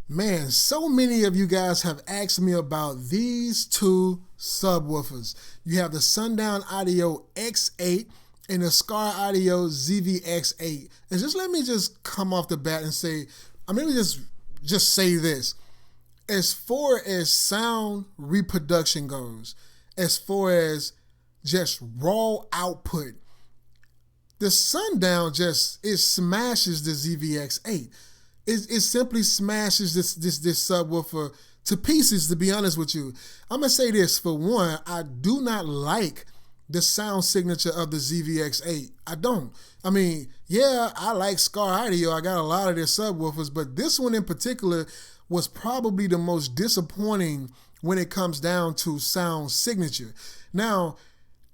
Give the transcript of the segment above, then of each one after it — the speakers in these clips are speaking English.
Man, so many of you guys have asked me about these two subwoofers. You have the Sundown Audio X-8 and the Skar Audio ZVX8. And just let me just come off the bat and say, just say this. As far as sound reproduction goes, as far as just raw output, the Sundown it smashes the ZVX8. It simply smashes this subwoofer to pieces, to be honest with you. I'm gonna say this. For one, I do not like the sound signature of the ZVX8. I don't. I mean, yeah, I like Skar Audio. I got a lot of their subwoofers, but this one in particular was probably the most disappointing when it comes down to sound signature. Now,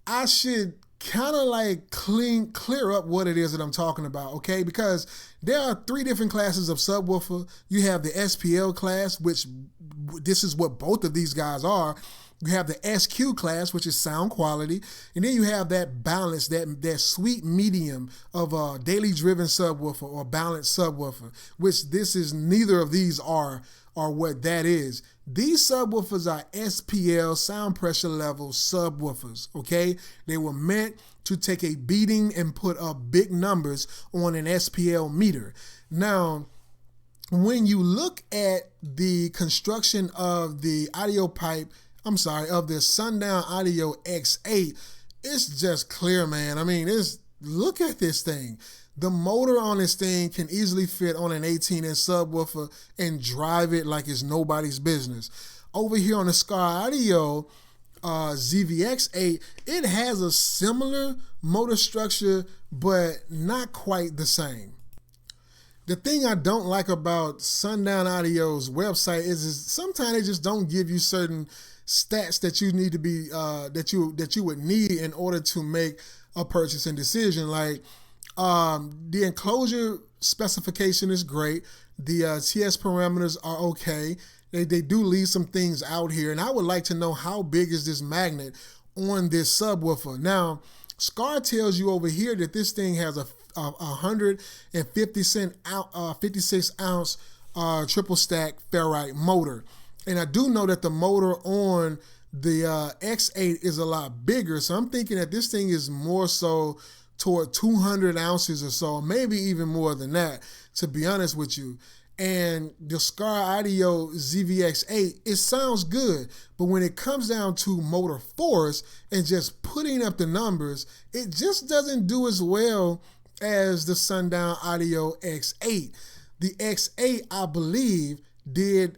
I should kind of like clear up what it is that I'm talking about, okay? Because there are three different classes of subwoofer. You have the SPL class, which this is what both of these guys are. You have the SQ class, which is sound quality. And then you have that balance, that sweet medium of a daily driven subwoofer or balanced subwoofer, which this is, neither of these are what that is. These subwoofers are SPL, sound pressure level subwoofers, okay? They were meant to take a beating and put up big numbers on an SPL meter. Now, when you look at the construction of the of the Sundown Audio X-8, it's just clear, man. I mean, look at this thing. The motor on this thing can easily fit on an 18-inch subwoofer and drive it like it's nobody's business. Over here on the Skar Audio ZVX8, it has a similar motor structure, but not quite the same. The thing I don't like about Sundown Audio's website is sometimes they just don't give you certain stats that you need to be that you would need in order to make a purchasing decision. Like the enclosure specification is great. The TS parameters are okay. They do leave some things out here, and I would like to know how big is this magnet on this subwoofer. Now, Skar tells you over here that this thing has a 56 ounce triple stack ferrite motor. And I do know that the motor on the X8 is a lot bigger. So I'm thinking that this thing is more so toward 200 ounces or so, maybe even more than that, to be honest with you. And the Skar Audio ZVX8, it sounds good, but when it comes down to motor force and just putting up the numbers, it just doesn't do as well as the Sundown Audio X8. The X8, I believe,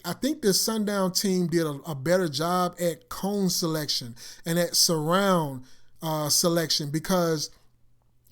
I think the Sundown team did a better job at cone selection and at surround selection, because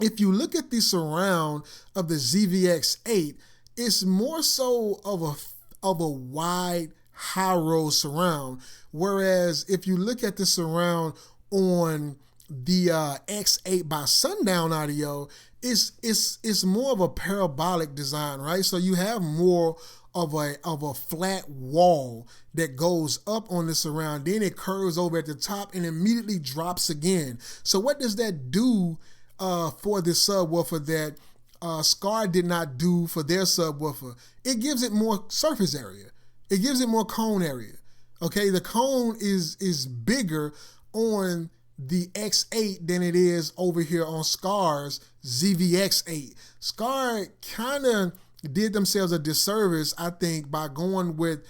if you look at the surround of the ZVX8, it's more so of a wide high road surround, whereas if you look at the surround on the X8 by Sundown Audio, it's more of a parabolic design, right? So you have more of a flat wall that goes up on the surround, then it curves over at the top and immediately drops again. So what does that do for this subwoofer that Skar did not do for their subwoofer? It gives it more surface area. It gives it more cone area. Okay, the cone is bigger on the X8 than it is over here on Skar's ZVX8. Skar kind of did themselves a disservice, I think, by going with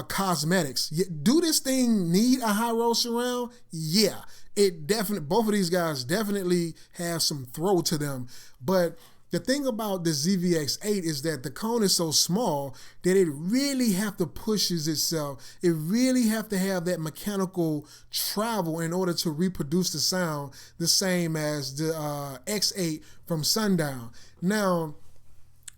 cosmetics. Do this thing need a high road surround? Yeah, both of these guys definitely have some throw to them. But the thing about the ZVX8 is that the cone is so small that it really have to pushes itself. It really have to have that mechanical travel in order to reproduce the sound the same as the X8 from Sundown. Now,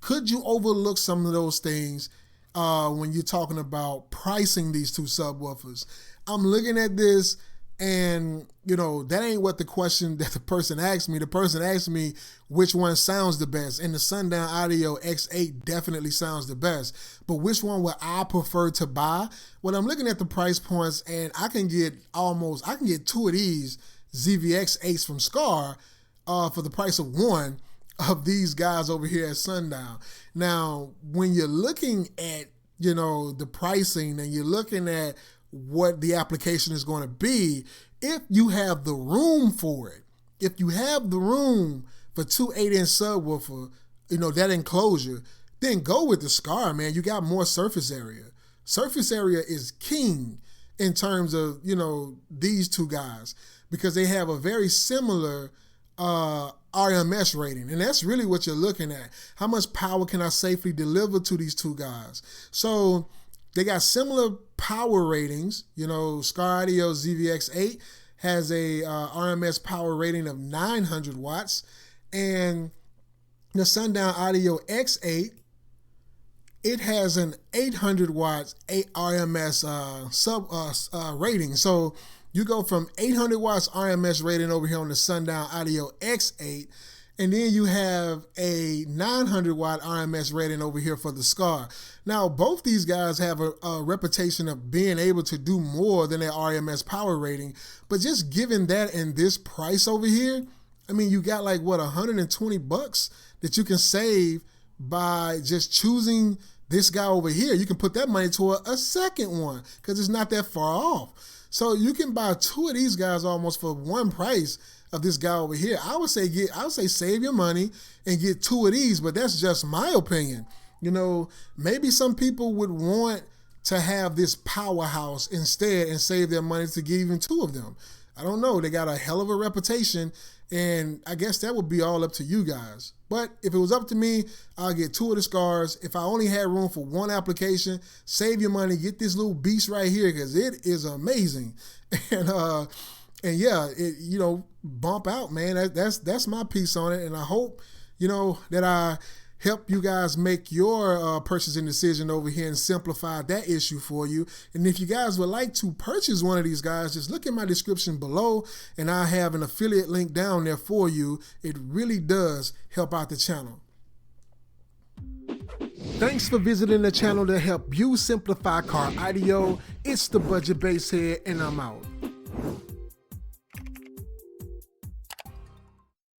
could you overlook some of those things when you're talking about pricing these two subwoofers? I'm looking at this, and that ain't what the question that the person asked me. The person asked me which one sounds the best, and the Sundown Audio X8 definitely sounds the best. But which one would I prefer to buy? Well, I'm looking at the price points, and I can get two of these ZVX8s from Skar for the price of one of these guys over here at Sundown. Now, when you're looking at you know, the pricing and you're looking at what the application is going to be, if you have the room for it, if you have the room for 2 8-inch subwoofer, you know, that enclosure, then go with the Skar, man. You got more surface area. Surface area is king in terms of, you know, these two guys, because they have a very similar RMS rating. And that's really what you're looking at. How much power can I safely deliver to these two guys? So they got similar power ratings. You know, Skar Audio ZVX 8 has a RMS power rating of 900 watts. And the Sundown Audio X-8, it has an 800 watts RMS rating. So you go from 800 watts RMS rating over here on the Sundown Audio X-8, and then you have a 900 watt RMS rating over here for the Skar. Now, both these guys have a reputation of being able to do more than their RMS power rating, but just given that and this price over here, I mean, you got like, what, $120 that you can save by just choosing this guy over here. You can put that money toward a second one because it's not that far off. So you can buy two of these guys almost for one price of this guy over here. I would say save your money and get two of these, but that's just my opinion. You know, maybe some people would want to have this powerhouse instead and save their money to get even two of them. I don't know. They got a hell of a reputation, and I guess that would be all up to you guys. But if it was up to me, I'll get two of the Skars. If I only had room for one application, save your money, get this little beast right here because it is amazing. And yeah, you know, bump out, man. That's my piece on it. And I hope, you know, that I help you guys make your purchasing decision over here and simplify that issue for you. And if you guys would like to purchase one of these guys, just look at my description below and I have an affiliate link down there for you. It really does help out the channel. Thanks for visiting the channel to help you simplify car audio. It's the Budget Basshead and I'm out.